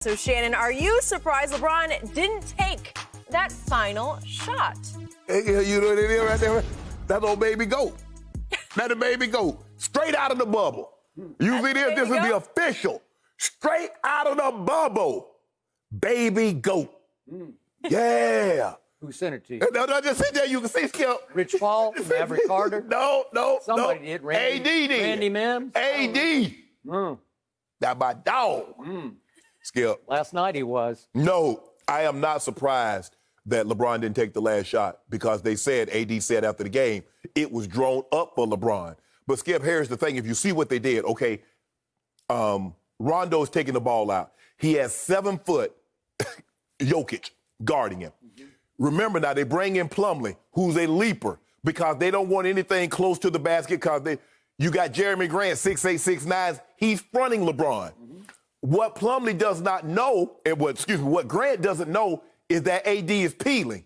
So, Shannon, are you surprised LeBron didn't take that final shot? Hey, you know what it is right there? That's old baby goat. That's a baby goat. Straight out of the bubble. You see this? This is the official. Straight out of the bubble. Baby goat. Yeah. Who sent it to you? No, just sit there. You can see Skip. Rich Paul, Maverick Carter? No. Somebody did. AD did. Randy Mims? AD. That my dog. Skip. Last night he was. No, I am not surprised that LeBron didn't take the last shot because they said, AD said after the game, it was drawn up for LeBron. But Skip, here's the thing. If you see what they did, okay, Rondo's taking the ball out. He has 7-foot Jokic guarding him. Remember now, they bring in Plumlee, who's a leaper, because they don't want anything close to the basket because you got Jeremy Grant, 6'8", 6'9". He's fronting LeBron. What Plumlee does not know, and what Grant doesn't know is that AD is peeling.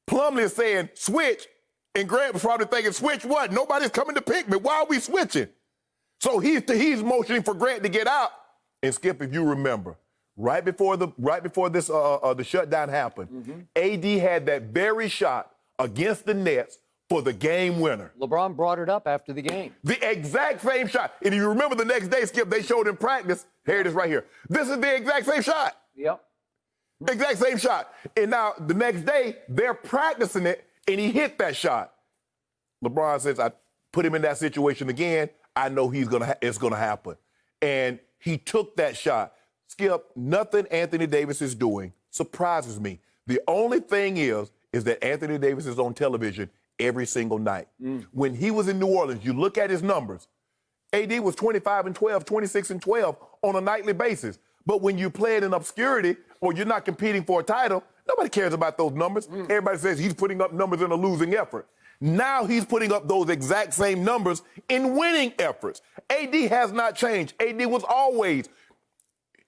Plumlee is saying, switch, and Grant was probably thinking, switch what? Nobody's coming to pick me. Why are we switching? So he's motioning for Grant to get out. And Skip, if you remember, right before this the shutdown happened, AD had that very shot against the Nets for the game winner. LeBron brought it up after the game. The exact same shot. And if you remember the next day, Skip, they showed in practice. Here it is right here. This is the exact same shot. Yep. Exact same shot. And now the next day, they're practicing it, and he hit that shot. LeBron says, I put him in that situation again. I know it's gonna happen. And he took that shot. Skip, nothing Anthony Davis is doing surprises me. The only thing is that Anthony Davis is on television every single night. When he was in New Orleans, you look at his numbers. AD was 25-12, 26-12 on a nightly basis. But when you play it in obscurity or you're not competing for a title, nobody cares about those numbers. Everybody says he's putting up numbers in a losing effort. Now he's putting up those exact same numbers in winning efforts. AD has not changed. AD was always,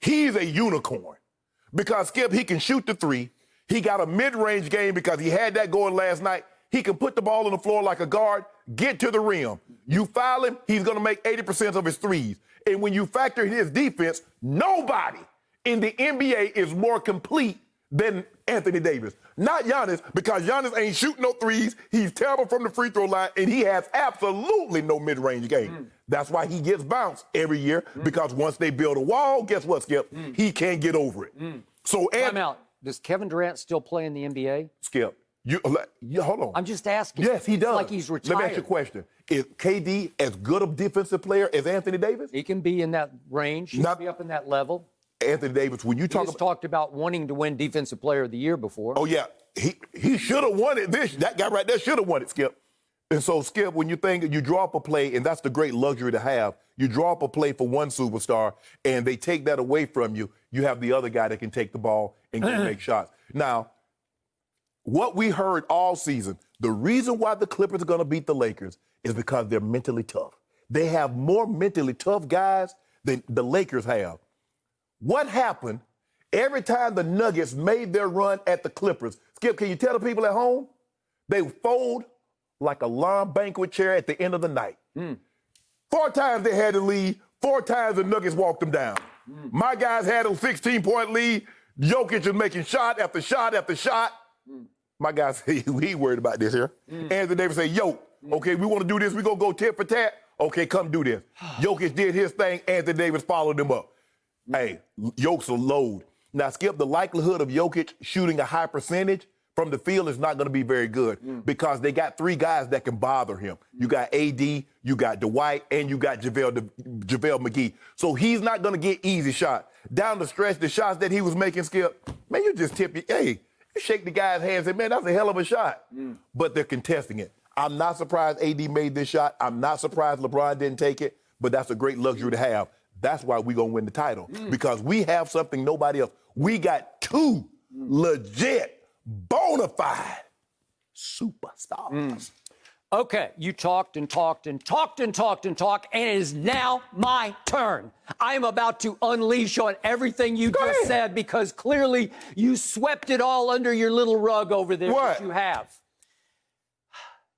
he's a unicorn. Because, Skip, he can shoot the three. He got a mid-range game because he had that going last night. He can put the ball on the floor like a guard, get to the rim. You foul him, he's going to make 80% of his threes. And when you factor in his defense, nobody in the NBA is more complete than Anthony Davis. Not Giannis, because Giannis ain't shooting no threes. He's terrible from the free throw line, and he has absolutely no mid-range game. That's why he gets bounced every year, because once they build a wall, guess what, Skip? He can't get over it. So, Time out. Does Kevin Durant still play in the NBA? Skip, hold on. I'm just asking. Yes, he does. It's like he's retired. Let me ask you a question. Is KD as good a defensive player as Anthony Davis? He can be in that range. He can be up in that level. Anthony Davis, when you talk He's talked about wanting to win Defensive Player of the Year before. Oh, yeah. He should have won it. That guy right there should have won it, Skip. And so, Skip, when you think you draw up a play, and that's the great luxury to have, you draw up a play for one superstar, and they take that away from you, you have the other guy that can take the ball and can make shots. Now, what we heard all season, the reason why the Clippers are going to beat the Lakers is because they're mentally tough. They have more mentally tough guys than the Lakers have. What happened every time the Nuggets made their run at the Clippers? Skip, can you tell the people at home? They fold like a lawn banquet chair at the end of the night. 4 times they had to lead. 4 times the Nuggets walked them down. My guys had a 16-point lead. Jokic is making shot after shot after shot. My guys, he worried about this here. Anthony Davis say, yo, okay, we want to do this. We're going to go tit for tat. Okay, come do this. Jokic did his thing. Anthony Davis followed him up. Hey, Jokic's a load. Now, Skip, the likelihood of Jokic shooting a high percentage from the field is not going to be very good because they got 3 guys that can bother him. You got AD, you got Dwight, and you got JaVale McGee. So he's not going to get easy shots. Down the stretch, the shots that he was making, Skip, man, you just tip you shake the guy's hand and say, man, that's a hell of a shot. But they're contesting it. I'm not surprised AD made this shot. I'm not surprised LeBron didn't take it, but that's a great luxury to have. That's why we're going to win the title, because we have something nobody else. We got 2 legit, bona fide superstars. Okay, you talked and talked and talked and talked and talked, and it is now my turn. I am about to unleash on everything you just said, because clearly you swept it all under your little rug over there. What? That you have.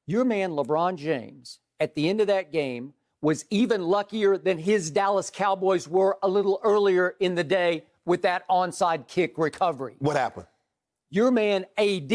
Your man, LeBron James, at the end of that game, was even luckier than his Dallas Cowboys were a little earlier in the day with that onside kick recovery. What happened? Your man AD,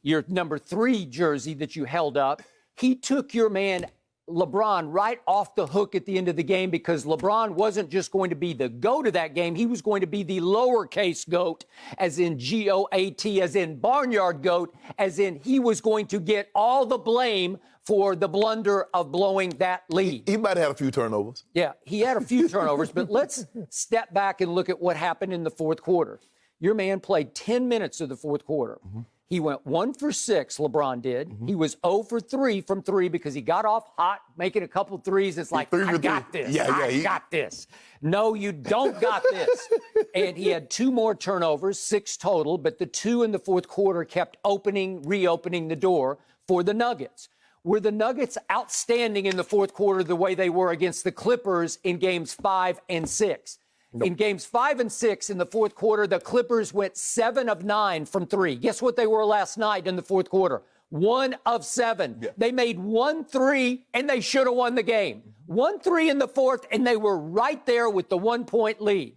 your number 3 jersey that you held up, he took your man LeBron right off the hook at the end of the game because LeBron wasn't just going to be the GOAT of that game. He was going to be the lowercase GOAT, as in G-O-A-T, as in barnyard GOAT, as in he was going to get all the blame for the blunder of blowing that lead. He might have had a few turnovers. Yeah, he had a few turnovers, but let's step back and look at what happened in the fourth quarter. Your man played 10 minutes of the fourth quarter. Mm-hmm. He went 1 for 6, LeBron did. Mm-hmm. He was 0 for 3 from 3 because he got off hot, making a couple threes. It's like, I got this. I got this. No, you don't got this. And he had 2 more turnovers, 6 total, but the 2 in the fourth quarter kept reopening the door for the Nuggets. Were the Nuggets outstanding in the fourth quarter the way they were against the Clippers in games 5 and 6? Nope. In games 5 and 6 in the fourth quarter, the Clippers went 7 of 9 from 3. Guess what they were last night in the fourth quarter? 1 of 7. Yeah. They made 1 3, and they should have won the game. 1 3 in the fourth, and they were right there with the 1-point lead.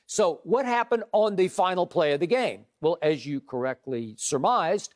So what happened on the final play of the game? Well, as you correctly surmised,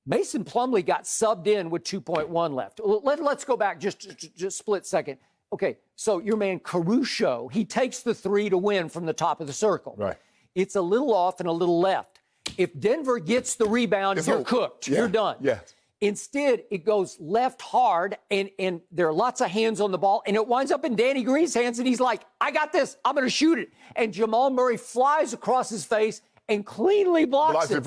Mason Plumlee got subbed in with 2.1 left. Let's go back just split second. Okay, so your man Caruso, he takes the 3 to win from the top of the circle. Right. It's a little off and a little left. If Denver gets the rebound, you're cooked. Yeah. You're done. Yes. Instead, it goes left hard, and there are lots of hands on the ball, and it winds up in Danny Green's hands, and he's like, I got this. I'm going to shoot it. And Jamal Murray flies across his face and cleanly blocks it.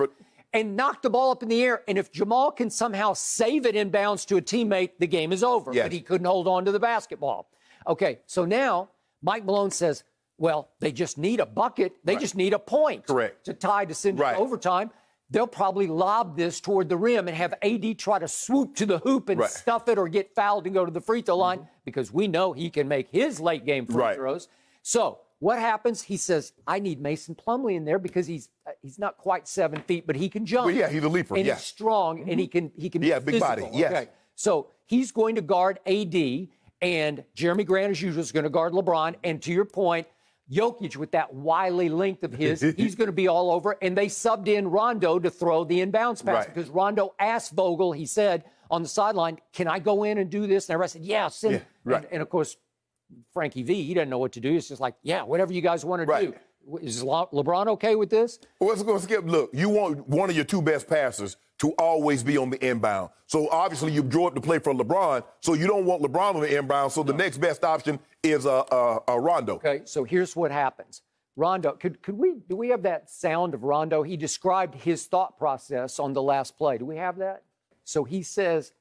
And knocked the ball up in the air. And if Jamal can somehow save it inbounds to a teammate, the game is over. Yes. But he couldn't hold on to the basketball. Okay, so now Mike Malone says, well, they just need a bucket. They just need a point. Correct. To tie to send it to overtime. They'll probably lob this toward the rim and have AD try to swoop to the hoop and stuff it or get fouled and go to the free throw line because we know he can make his late game free throws. So what happens? He says, I need Mason Plumlee in there because he's not quite 7 feet, but he can jump. Well, yeah, he's a leaper. And he's strong, and he can be big physical. body. Yes. Okay. So he's going to guard AD, and Jeremy Grant, as usual, is going to guard LeBron. And to your point, Jokic, with that wily length of his, he's going to be all over. And they subbed in Rondo to throw the inbounds pass because Rondo asked Vogel, he said on the sideline, can I go in and do this? And everybody said, yeah, send. And of course, Frankie V, he doesn't know what to do. It's just like, yeah, whatever you guys want to do. Is LeBron okay with this? Well, let's go, Skip. Look, you want one of your 2 best passers to always be on the inbound. So obviously you drew up the play for LeBron, so you don't want LeBron on the inbound. So the next best option is Rondo. Okay, so here's what happens. Rondo, do we have that sound of Rondo? He described his thought process on the last play. Do we have that? So he says,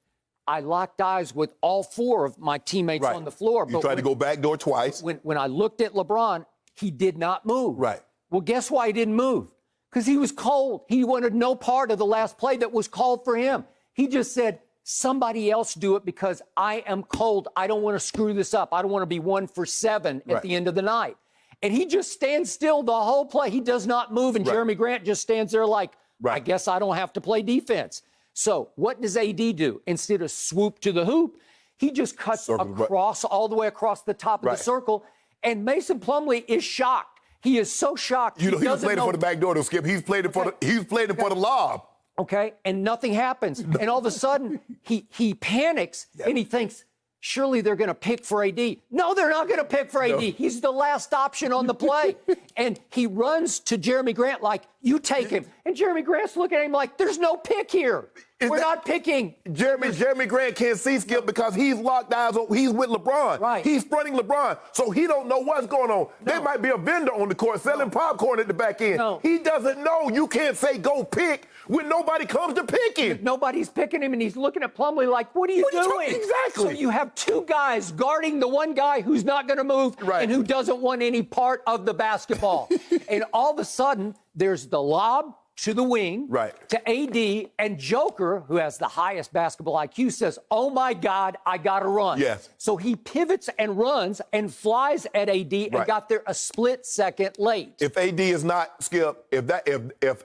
I locked eyes with all 4 of my teammates on the floor. You tried to go backdoor twice. When I looked at LeBron, he did not move. Right. Well, guess why he didn't move? Because he was cold. He wanted no part of the last play that was called for him. He just said, somebody else do it because I am cold. I don't want to screw this up. I don't want to be 1 for 7 at the end of the night. And he just stands still the whole play. He does not move. And Jeremy Grant just stands there like, I guess I don't have to play defense. So what does AD do? Instead of swoop to the hoop, he just cuts across all the way across the top of the circle. And Mason Plumlee is shocked. He is so shocked. You know, he played it for the back door, though, Skip. He's played it for the lob. Okay, and nothing happens. And all of a sudden, he panics and he thinks, surely they're going to pick for AD. No, they're not going to pick for AD. No. He's the last option on the play. And he runs to Jeremy Grant like, you take him. And Jeremy Grant's looking at him like, there's no pick here. We're not picking. Jeremy Grant can't see Skip because he's locked eyes on. He's with LeBron. Right. He's fronting LeBron, so he don't know what's going on. No. There might be a vendor on the court selling popcorn at the back end. No. He doesn't know. You can't say go pick when nobody comes to pick him. If nobody's picking him, and he's looking at Plumlee like, what are you doing? Exactly. So you have 2 guys guarding the one guy who's not going to move and who doesn't want any part of the basketball. And all of a sudden, there's the lob to the wing, to AD, and Joker, who has the highest basketball IQ, says, oh, my God, I got to run. Yes. So he pivots and runs and flies at AD and got there a split second late. If AD is not, Skip, if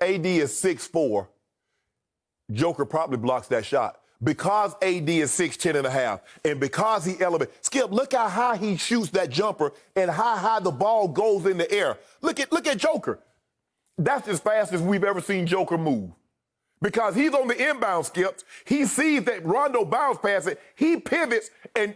AD is 6'4", Joker probably blocks that shot. because AD is 6'10 and a half, and because he elevates. Skip, look how high he shoots that jumper and how high the ball goes in the air. Look at Joker. That's as fast as we've ever seen Joker move. Because he's on the inbound, Skips. He sees that Rondo bounce past it. He pivots, and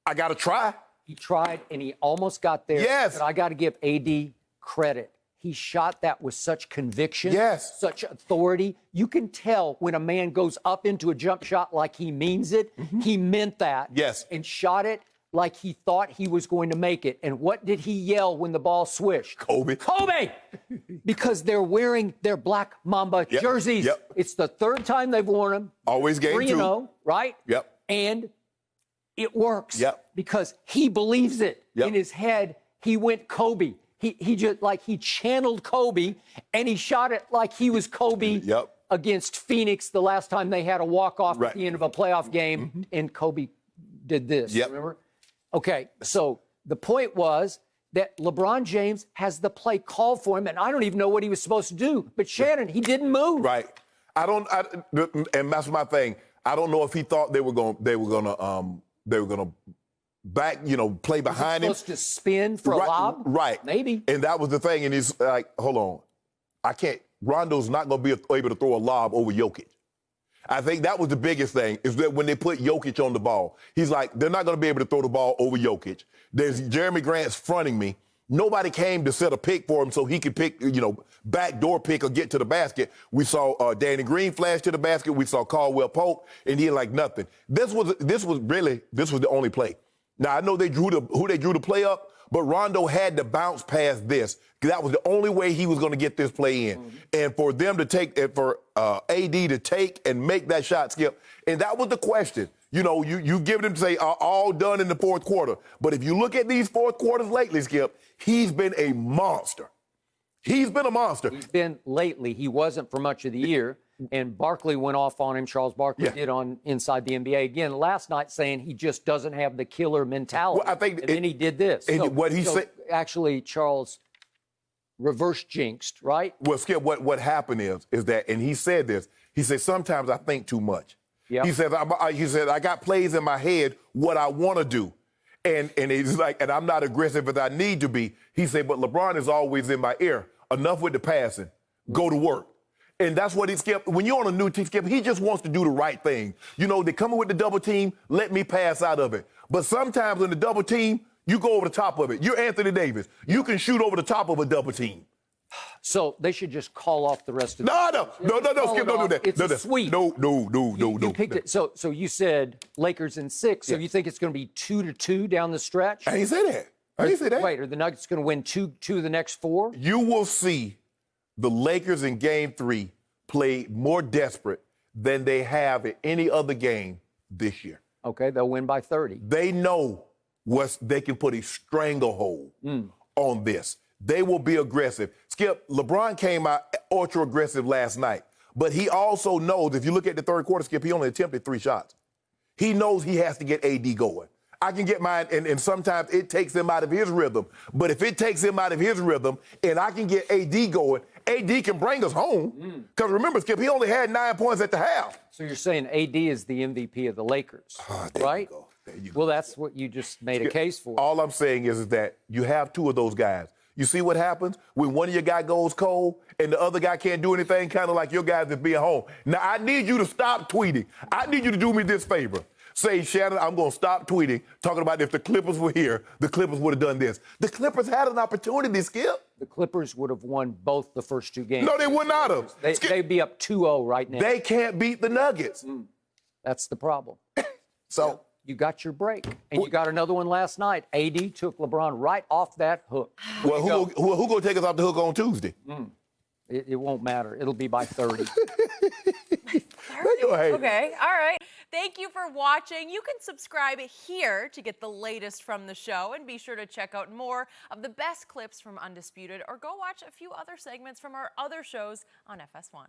I got to try. He tried, and he almost got there. Yes. But I got to give AD credit. He shot that with such conviction, yes, such authority. You can tell when a man goes up into a jump shot like he means it. Mm-hmm. He meant that. Yes. And shot it like he thought he was going to make it. And what did he yell when the ball swished? Kobe. Kobe! Because they're wearing their Black Mamba jerseys. Yep. It's the third time they've worn them. Always game 3-0, right? Yep. And it works. Yep. Because he believes it. Yep. In his head, he went Kobe. He just like he channeled Kobe, and he shot it like he was Kobe yep. against Phoenix the last time they had a walk-off right. at the end of a playoff game, mm-hmm. and Kobe did this. Yep. Remember? Okay, so the point was that LeBron James has the play called for him, and I don't even know what he was supposed to do. But Shannon, he didn't move. Right. And that's my thing. I don't know if he thought they were gonna back, play behind him. Supposed to spin for a lob? Right. Maybe. And that was the thing. And he's like, hold on. I can't. Rondo's not going to be able to throw a lob over Jokic. I think that was the biggest thing, is that when they put Jokic on the ball, he's like, they're not going to be able to throw the ball over Jokic. There's Jeremy Grant's fronting me. Nobody came to set a pick for him so he could pick, backdoor pick or get to the basket. We saw Danny Green flash to the basket. We saw Caldwell Pope, and he had like nothing. This was the only play. Now, I know who they drew the play up, but Rondo had to bounce past this. That was the only way he was going to get this play in. Mm-hmm. And for them to take, and for AD to take and make that shot, Skip, and that was the question. You give them to say all done in the fourth quarter. But if you look at these fourth quarters lately, Skip, he's been a monster. He's been a monster. He's been lately. He wasn't for much of the year. And Barkley went off on him. Charles Barkley did on Inside the NBA again last night, saying he just doesn't have the killer mentality. Well, I think then he did this. What he said. Actually, Charles reverse jinxed, right? Well, Skip, what happened is that, and he said this. He said, sometimes I think too much. Yep. He said, I got plays in my head what I want to do. And he's like, and I'm not aggressive as I need to be. He said, but LeBron is always in my ear. Enough with the passing. Go to work. And that's what he, Skip, when you're on a new team, Skip, he just wants to do the right thing. They come in with the double team, let me pass out of it. But sometimes in the double team, you go over the top of it. You're Anthony Davis. You can shoot over the top of a double team. So they should just call off the rest of No, Skip, don't do that. It's a sweep. No. You picked it. So you said Lakers in 6. So you think it's going to be 2-2 down the stretch? I didn't say that. Wait, are the Nuggets going to win two of the next 4? You will see the Lakers in Game 3 play more desperate than they have in any other game this year. Okay, they'll win by 30. They know they can put a stranglehold on this. They will be aggressive. Skip, LeBron came out ultra aggressive last night, but he also knows, if you look at the third quarter, Skip, he only attempted 3 shots. He knows he has to get AD going. I can get mine, and sometimes it takes him out of his rhythm. But if it takes him out of his rhythm and I can get AD going, AD can bring us home. Because remember, Skip, he only had 9 points at the half. So you're saying AD is the MVP of the Lakers, right? There you go. Well, that's what you just made a case for. All I'm saying is that you have 2 of those guys. You see what happens when one of your guys goes cold and the other guy can't do anything, kind of like your guys that be at home. Now, I need you to stop tweeting. I need you to do me this favor. Say, Shannon, I'm going to stop tweeting, talking about if the Clippers were here, the Clippers would have done this. The Clippers had an opportunity, Skip. The Clippers would have won both the first 2 games. No, they would not have. They'd be up 2-0 right now. They can't beat the Nuggets. That's the problem. So you got your break, and you got another one last night. AD took LeBron right off that hook. Well, who going to take us off the hook on Tuesday? It won't matter. It'll be by 30. Okay, all right. Thank you for watching. You can subscribe here to get the latest from the show, and be sure to check out more of the best clips from Undisputed, or go watch a few other segments from our other shows on FS1.